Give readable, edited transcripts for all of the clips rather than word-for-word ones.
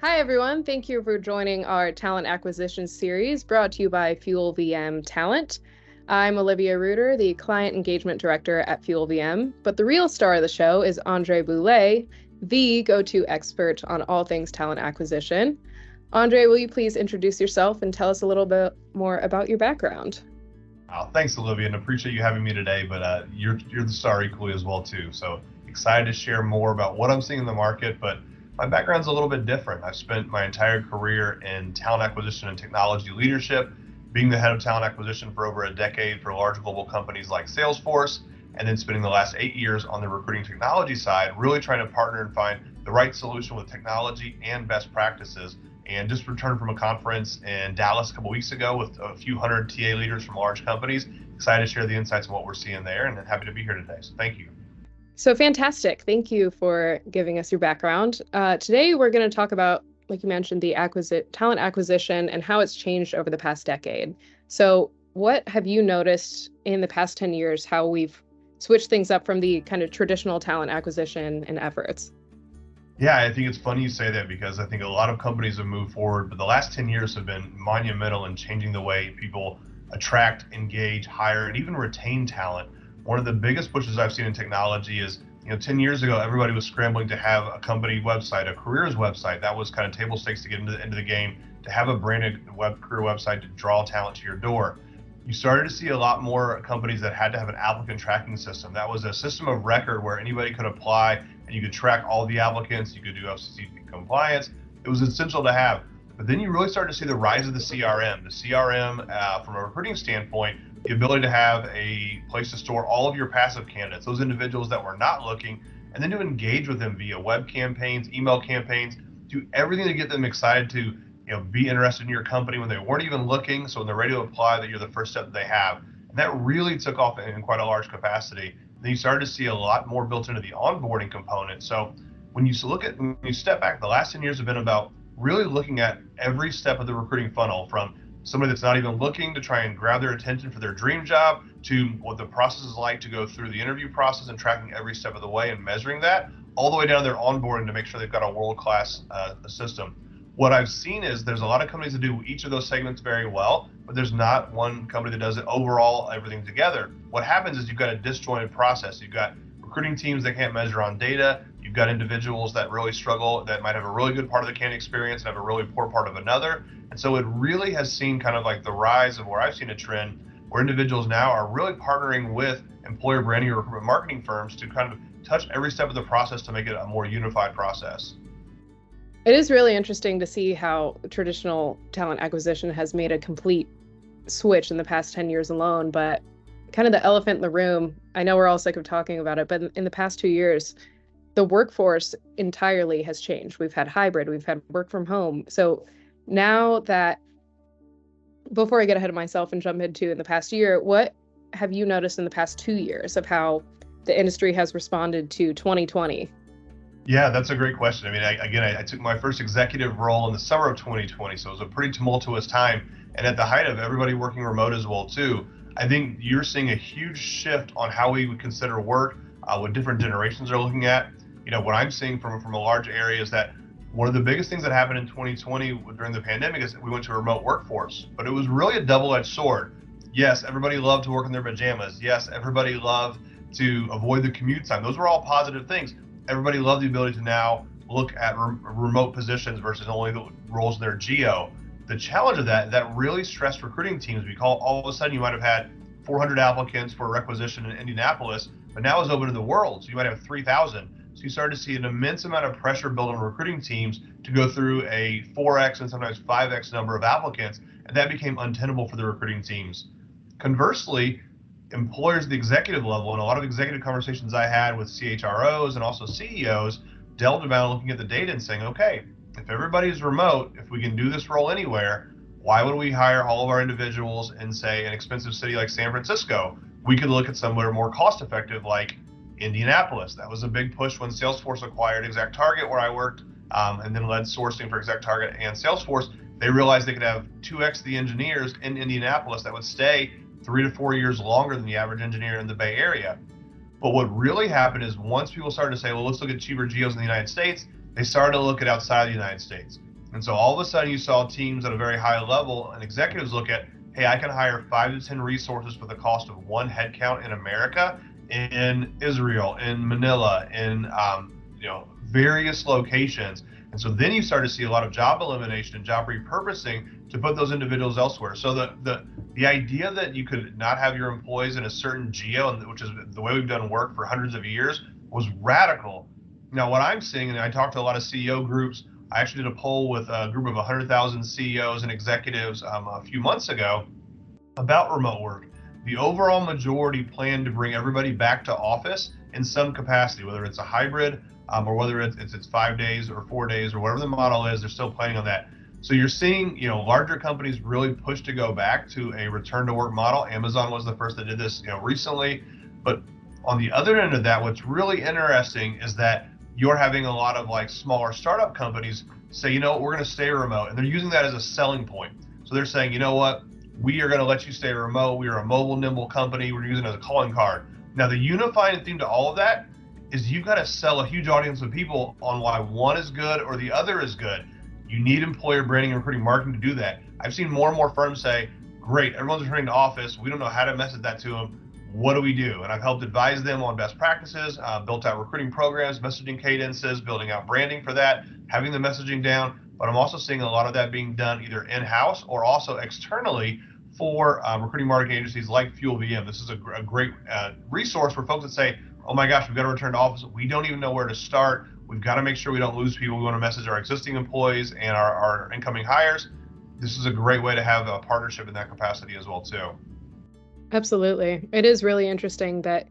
Hi, everyone. Thank you for joining our talent acquisition series brought to you by Fuel VM Talent. I'm Olivia Reuter, the Client Engagement Director at Fuel VM, but the real star of the show is Andre Boulais, the go-to expert on all things talent acquisition. Andre, will you please introduce yourself and tell us a little bit more about your background? Thanks, Olivia, and appreciate you having me today. But you're the star equally as well too. So excited to share more about what I'm seeing in the market. But my background's a little bit different. I've spent my entire career in talent acquisition and technology leadership, being the head of talent acquisition for over a decade for large global companies like Salesforce, and then spending the last 8 years on the recruiting technology side, really trying to partner and find the right solution with technology and best practices. And just returned from a conference in Dallas a couple weeks ago with a few hundred TA leaders from large companies. Excited to share the insights on what we're seeing there, and happy to be here today. So thank you. So fantastic. Thank you for giving us your background. Today, we're going to talk about, like you mentioned, the talent acquisition and how it's changed over the past decade. So what have you noticed in the past 10 years, how we've switched things up from the kind of traditional talent acquisition and efforts? Yeah, I think it's funny you say that because I think a lot of companies have moved forward, but the last 10 years have been monumental in changing the way people attract, engage, hire, and even retain talent. One of the biggest pushes I've seen in technology is, 10 years ago, everybody was scrambling to have a company website, a careers website. That was kind of table stakes to get into the game, to have a branded career website to draw talent to your door. You started to see a lot more companies that had to have an applicant tracking system. That was a system of record where anybody could apply and you could track all the applicants. You could do FCC compliance. It was essential to have. But then you really started to see the rise of the CRM. The CRM, from a recruiting standpoint, the ability to have a place to store all of your passive candidates, those individuals that were not looking, and then to engage with them via web campaigns, email campaigns, do everything to get them excited to be interested in your company when they weren't even looking. So when they're ready to apply, that you're the first step that they have. And that really took off in quite a large capacity. And then you started to see a lot more built into the onboarding component. So when you step back, the last 10 years have been about really looking at every step of the recruiting funnel, from somebody that's not even looking to try and grab their attention for their dream job, to what the process is like to go through the interview process and tracking every step of the way and measuring that, all the way down to their onboarding to make sure they've got a world-class system. What I've seen is there's a lot of companies that do each of those segments very well, but there's not one company that does it overall, everything together. What happens is you've got a disjointed process. You've got recruiting teams that can't measure on data. You've got individuals that really struggle, that might have a really good part of the candidate experience and have a really poor part of another. And so it really has seen kind of like the rise of where I've seen a trend where individuals now are really partnering with employer branding or recruitment marketing firms to kind of touch every step of the process to make it a more unified process. It is really interesting to see how traditional talent acquisition has made a complete switch in the past 10 years alone. But kind of the elephant in the room, I know we're all sick of talking about it, but in the past 2 years, the workforce entirely has changed. We've had hybrid, we've had work from home. So now that, before I get ahead of myself and jump into in the past year, what have you noticed in the past 2 years of how the industry has responded to 2020? Yeah, that's a great question. I mean, I took my first executive role in the summer of 2020, so it was a pretty tumultuous time. And at the height of everybody working remote as well, too, I think you're seeing a huge shift on how we would consider work, what different generations are looking at. What I'm seeing from a large area is that one of the biggest things that happened in 2020 during the pandemic is that we went to a remote workforce, but it was really a double-edged sword. Yes, everybody loved to work in their pajamas. Yes, everybody loved to avoid the commute time. Those were all positive things. Everybody loved the ability to now look at remote positions versus only the roles in their geo. The challenge of that really stressed recruiting teams, because all of a sudden you might have had 400 applicants for a requisition in Indianapolis, but now it's open to the world. So you might have 3,000. So you started to see an immense amount of pressure built on recruiting teams to go through a 4x and sometimes 5x number of applicants, and that became untenable for the recruiting teams. Conversely, employers at the executive level, and a lot of executive conversations I had with CHROs and also CEOs, delved about looking at the data and saying, okay, if everybody's remote, if we can do this role anywhere, why would we hire all of our individuals in, say, an expensive city like San Francisco? We could look at somewhere more cost effective like Indianapolis. That was a big push when Salesforce acquired ExactTarget, where I worked, and then led sourcing for ExactTarget and Salesforce. They realized they could have 2x the engineers in Indianapolis that would stay 3 to 4 years longer than the average engineer in the Bay Area. But what really happened is once people started to say, well, let's look at cheaper geos in the United States, they started to look at outside the United States. And so all of a sudden you saw teams at a very high level and executives look at, hey, I can hire 5 to 10 resources for the cost of one headcount in America, in Israel, in Manila, in various locations. And so then you start to see a lot of job elimination and job repurposing to put those individuals elsewhere. So the idea that you could not have your employees in a certain geo, which is the way we've done work for hundreds of years, was radical. Now, what I'm seeing, and I talked to a lot of CEO groups, I actually did a poll with a group of 100,000 CEOs and executives a few months ago about remote work. The overall majority plan to bring everybody back to office in some capacity, whether it's a hybrid or whether it's 5 days or 4 days or whatever the model is. They're still planning on that. So you're seeing, larger companies really push to go back to a return to work model. Amazon was the first that did this, recently. But on the other end of that, what's really interesting is that you're having a lot of like smaller startup companies say, we're going to stay remote, and they're using that as a selling point. So they're saying, we are going to let you stay remote. We are a mobile, nimble company. We're using it as a calling card. Now, the unifying theme to all of that is you've got to sell a huge audience of people on why one is good or the other is good. You need employer branding and recruiting marketing to do that. I've seen more and more firms say, great, everyone's returning to office. We don't know how to message that to them. What do we do? And I've helped advise them on best practices, built out recruiting programs, messaging cadences, building out branding for that, having the messaging down. But I'm also seeing a lot of that being done either in-house or also externally for recruiting marketing agencies like Fuel VM. This is a great resource for folks that say, oh my gosh, we've got to return to office. We don't even know where to start. We've got to make sure we don't lose people. We want to message our existing employees and our incoming hires. This is a great way to have a partnership in that capacity as well, too. Absolutely. It is really interesting that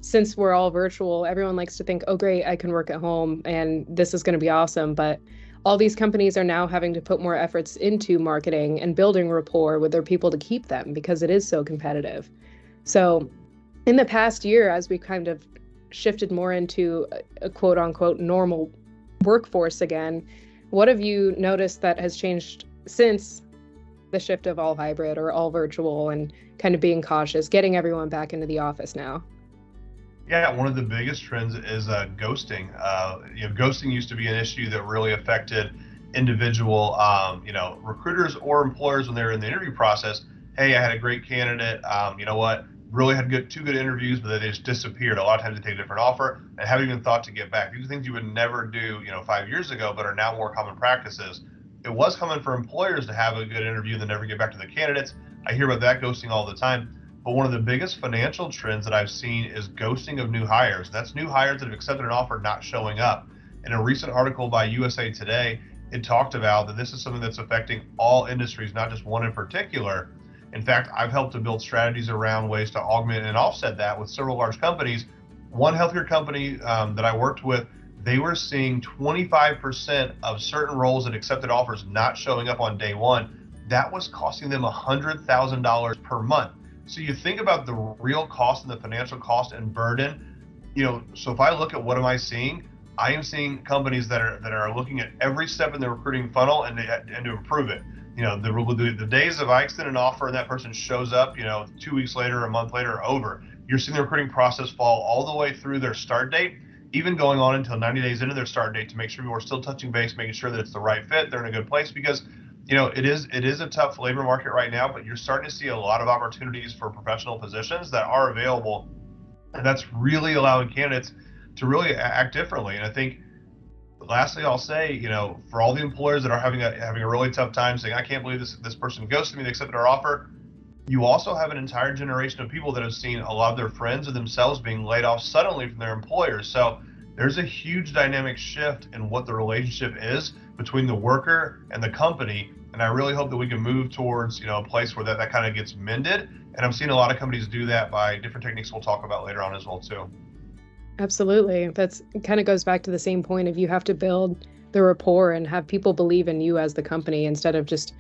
since we're all virtual, everyone likes to think, oh, great, I can work at home and this is going to be awesome. But all these companies are now having to put more efforts into marketing and building rapport with their people to keep them because it is so competitive. So in the past year, as we kind of shifted more into a quote unquote normal workforce again, what have you noticed that has changed since the shift of all hybrid or all virtual and kind of being cautious, getting everyone back into the office now? Yeah, one of the biggest trends is ghosting. Ghosting used to be an issue that really affected individual, recruiters or employers when they were in the interview process. Hey, I had a great candidate. Really had two good interviews, but they just disappeared. A lot of times they take a different offer and haven't even thought to get back. These are things you would never do, 5 years ago, but are now more common practices. It was common for employers to have a good interview and then never get back to the candidates. I hear about that ghosting all the time. But one of the biggest financial trends that I've seen is ghosting of new hires. That's new hires that have accepted an offer not showing up. In a recent article by USA Today, it talked about that this is something that's affecting all industries, not just one in particular. In fact, I've helped to build strategies around ways to augment and offset that with several large companies. One healthcare company that I worked with, they were seeing 25% of certain roles that accepted offers not showing up on day one. That was costing them $100,000 per month. So you think about the real cost and the financial cost and burden, so if I look at what am I seeing, I am seeing companies that are looking at every step in the recruiting funnel and to improve it. The days of I extend an offer and that person shows up, 2 weeks later, a month later, are over. You're seeing the recruiting process fall all the way through their start date, even going on until 90 days into their start date to make sure people are still touching base, making sure that it's the right fit, they're in a good place, because it is a tough labor market right now, but you're starting to see a lot of opportunities for professional positions that are available, and that's really allowing candidates to really act differently. And I think lastly, I'll say, for all the employers that are having a really tough time saying, I can't believe this person ghosted me, they accepted our offer, you also have an entire generation of people that have seen a lot of their friends or themselves being laid off suddenly from their employers. So there's a huge dynamic shift in what the relationship is between the worker and the company. And I really hope that we can move towards, a place where that kind of gets mended. And I'm seeing a lot of companies do that by different techniques we'll talk about later on as well, too. Absolutely. That's kind of goes back to the same point of you have to build the rapport and have people believe in you as the company instead of just,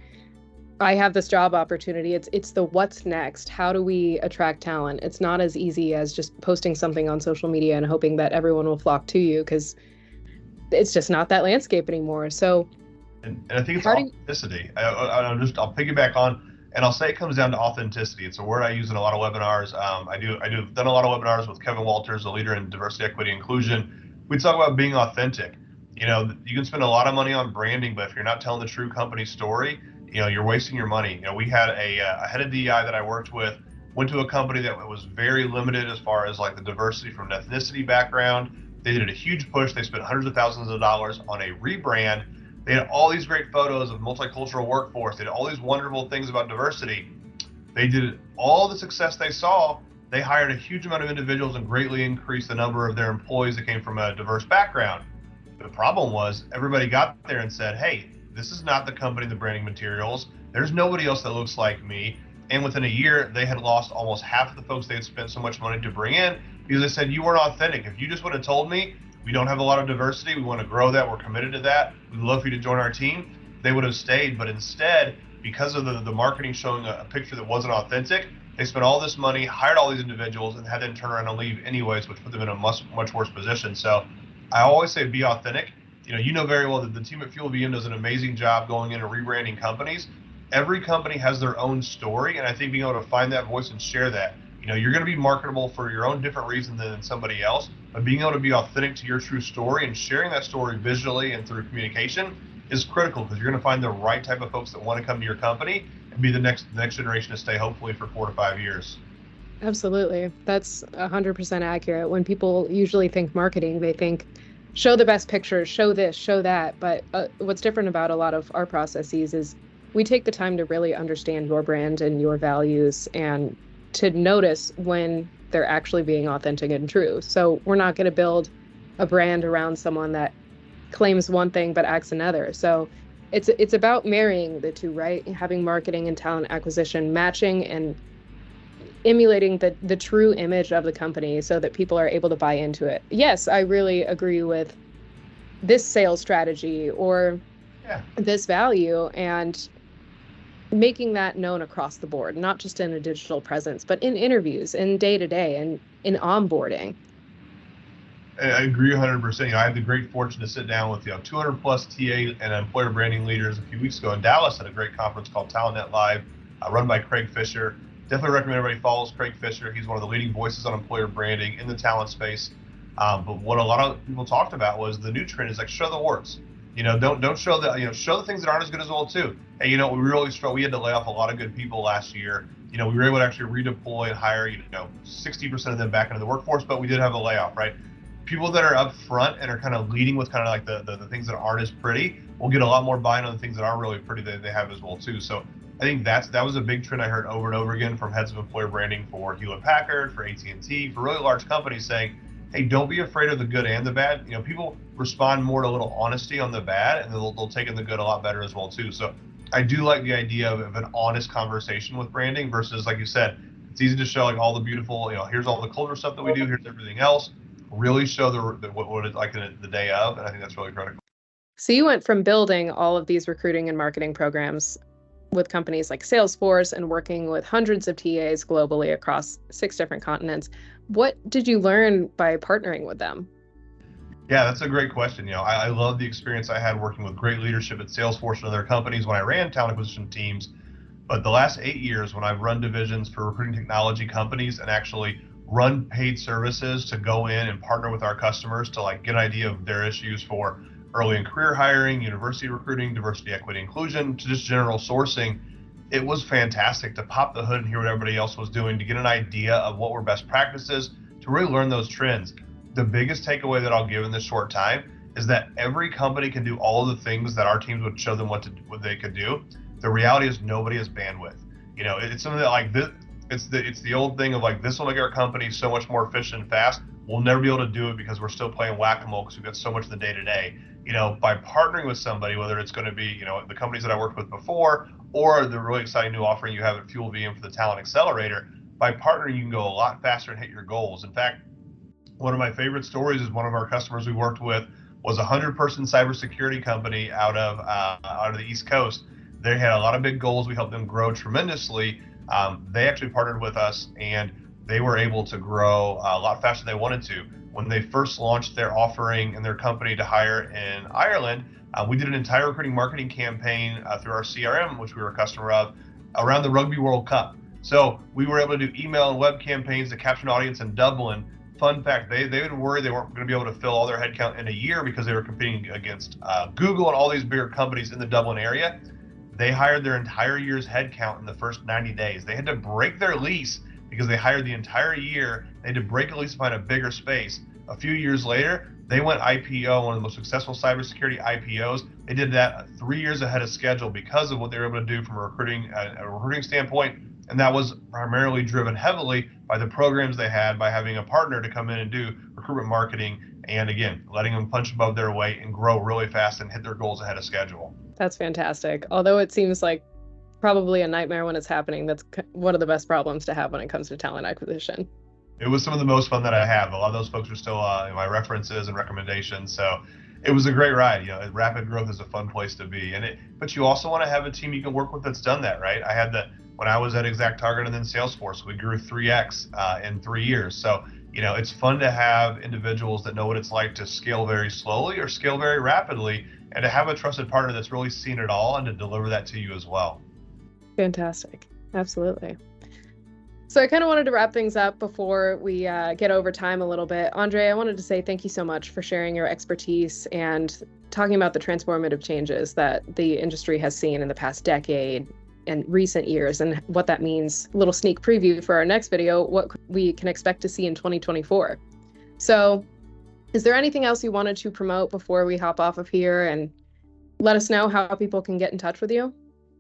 I have this job opportunity. It's the what's next. How do we attract talent? It's not as easy as just posting something on social media and hoping that everyone will flock to you, because it's just not that landscape anymore. So, and I think it's authenticity. I'll piggyback on, and I'll say it comes down to authenticity. It's a word I use in a lot of webinars. I've done a lot of webinars with Kevin Walters, a leader in diversity, equity, inclusion. We talk about being authentic. You can spend a lot of money on branding, but if you're not telling the true company story, you're wasting your money. We had a head of DEI that I worked with, went to a company that was very limited as far as like the diversity from an ethnicity background. They did a huge push. They spent hundreds of thousands of dollars on a rebrand. They had all these great photos of multicultural workforce. They had all these wonderful things about diversity. They did all the success they saw. They hired a huge amount of individuals and greatly increased the number of their employees that came from a diverse background. The problem was everybody got there and said, hey, this is not the company, the branding materials. There's nobody else that looks like me. And within a year, they had lost almost half of the folks they had spent so much money to bring in because they said, you weren't authentic. If you just would have told me, we don't have a lot of diversity, we want to grow that, we're committed to that, we'd love for you to join our team, they would have stayed. But instead, because of the marketing showing a picture that wasn't authentic, they spent all this money, hired all these individuals, and had them turn around and leave anyways, which put them in a much worse position. So I always say be authentic. You know very well that the team at Fuel VM does an amazing job going in and rebranding companies. Every company has their own story, and I think being able to find that voice and share that. You're going to be marketable for your own different reason than somebody else, but being able to be authentic to your true story and sharing that story visually and through communication is critical because you're going to find the right type of folks that want to come to your company and be the next generation to stay hopefully for 4 to 5 years. Absolutely. That's 100% accurate. When people usually think marketing, they think show the best pictures, show this, show that. But what's different about a lot of our processes is we take the time to really understand your brand and your values and to notice when they're actually being authentic and true. So we're not going to build a brand around someone that claims one thing but acts another. So it's about marrying the two, right? Having marketing and talent acquisition matching and emulating the true image of the company so that people are able to buy into it. Yes, I really agree with this sales strategy or this value, and making that known across the board, not just in a digital presence, but in interviews and day to day and in onboarding. I agree 100%. I had the great fortune to sit down with 200 plus TA and employer branding leaders a few weeks ago in Dallas at a great conference called TalentNet Live, run by Craig Fisher. Definitely recommend everybody follows Craig Fisher. He's one of the leading voices on employer branding in the talent space. But what a lot of people talked about was the new trend is like show the warts. Don't show the show the things that aren't as good as well too. Hey, we really struggled. We had to lay off a lot of good people last year. We were able to actually redeploy and hire 60% of them back into the workforce, but we did have a layoff, right? People that are up front and are kind of leading with kind of like the things that aren't as pretty will get a lot more buy-in on the things that are really pretty that they have as well too. So I think that was a big trend I heard over and over again from heads of employer branding for Hewlett-Packard, for AT&T, for really large companies saying, hey, don't be afraid of the good and the bad. People respond more to a little honesty on the bad, and they'll take in the good a lot better as well too. So I do like the idea of an honest conversation with branding versus, like you said, it's easy to show like all the beautiful, here's all the culture stuff that we do, here's everything else. Really show what it's like in the day of, and I think that's really critical. So you went from building all of these recruiting and marketing programs with companies like Salesforce and working with hundreds of TAs globally across 6 different continents. What did you learn by partnering with them? Yeah, that's a great question. I love the experience I had working with great leadership at Salesforce and other companies when I ran talent acquisition teams. But the last 8 years when I've run divisions for recruiting technology companies and actually run paid services to go in and partner with our customers to like get an idea of their issues for early in career hiring, university recruiting, diversity, equity, inclusion, to just general sourcing, it was fantastic to pop the hood and hear what everybody else was doing, to get an idea of what were best practices, to really learn those trends. The biggest takeaway that I'll give in this short time is that every company can do all of the things that our teams would show them what they could do. The reality is nobody has bandwidth. It's something that like this, it's the old thing of like, this will make our company so much more efficient and fast. We'll never be able to do it because we're still playing whack-a-mole because we've got so much in the day-to-day. By partnering with somebody, whether it's going to be, the companies that I worked with before or the really exciting new offering you have at Fuel VM for the Talent Accelerator, by partnering, you can go a lot faster and hit your goals. In fact, one of my favorite stories is one of our customers we worked with was a 100-person cybersecurity company out of the East Coast. They had a lot of big goals. We helped them grow tremendously. They actually partnered with us, and they were able to grow a lot faster than they wanted to. When they first launched their offering and their company to hire in Ireland, we did an entire recruiting marketing campaign through our CRM, which we were a customer of, around the Rugby World Cup. So we were able to do email and web campaigns to capture an audience in Dublin fun fact, they would worry they weren't going to be able to fill all their headcount in a year because they were competing against Google and all these bigger companies in the Dublin area. They hired their entire year's headcount in the first 90 days. They had to break their lease because they hired the entire year. They had to break a lease to find a bigger space. A few years later, they went IPO, one of the most successful cybersecurity IPOs. They did that 3 years ahead of schedule because of what they were able to do from a recruiting standpoint. And that was primarily driven heavily by the programs they had, by having a partner to come in and do recruitment marketing, and again, letting them punch above their weight and grow really fast and hit their goals ahead of schedule. That's fantastic. Although it seems like probably a nightmare when it's happening, that's one of the best problems to have when it comes to talent acquisition. It was some of the most fun that I have. A lot of those folks are still in my references and recommendations. So it was a great ride. You know, rapid growth is a fun place to be. But you also want to have a team you can work with that's done that, right? I had when I was at ExactTarget and then Salesforce, we grew 3x in 3 years. So, you know, it's fun to have individuals that know what it's like to scale very slowly or scale very rapidly, and to have a trusted partner that's really seen it all and to deliver that to you as well. Fantastic. Absolutely. So I kind of wanted to wrap things up before we get over time a little bit. Andre, I wanted to say thank you so much for sharing your expertise and talking about the transformative changes that the industry has seen in the past decade and recent years, and what that means. A little sneak preview for our next video, what we can expect to see in 2024. So is there anything else you wanted to promote before we hop off of here, and let us know how people can get in touch with you?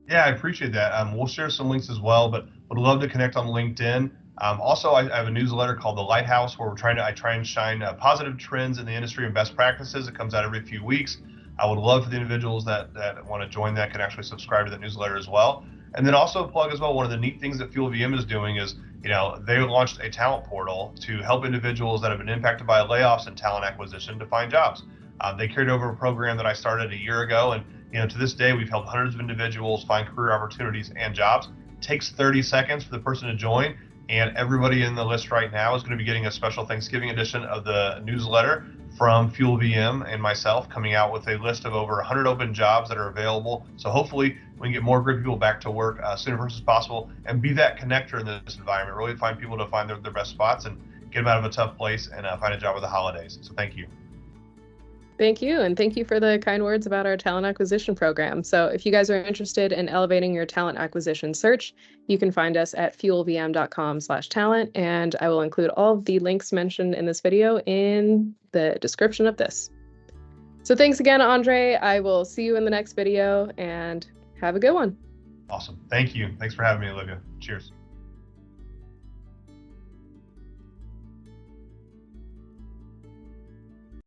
Yeah, I appreciate that. We'll share some links as well, but would love to connect on LinkedIn. Also, I have a newsletter called The Lighthouse, where I try and shine positive trends in the industry and best practices. It comes out every few weeks. I would love for the individuals that want to join that can actually subscribe to that newsletter as well. And then also plug as well, one of the neat things that FuelVM is doing is, you know, they launched a talent portal to help individuals that have been impacted by layoffs and talent acquisition to find jobs. They carried over a program that I started a year ago, and you know, to this day, we've helped hundreds of individuals find career opportunities and jobs. It takes 30 seconds for the person to join, and everybody in the list right now is going to be getting a special Thanksgiving edition of the newsletter from FuelVM and myself, coming out with a list of over 100 open jobs that are available. So hopefully we can get more great people back to work sooner versus possible, and be that connector in this environment, really find people to find their best spots and get them out of a tough place and find a job with the holidays. So thank you. Thank you. And thank you for the kind words about our talent acquisition program. So if you guys are interested in elevating your talent acquisition search, you can find us at fuelvm.com/talent. And I will include all of the links mentioned in this video in the description of this. So thanks again, Andre. I will see you in the next video, and have a good one. Awesome. Thank you. Thanks for having me, Olivia. Cheers.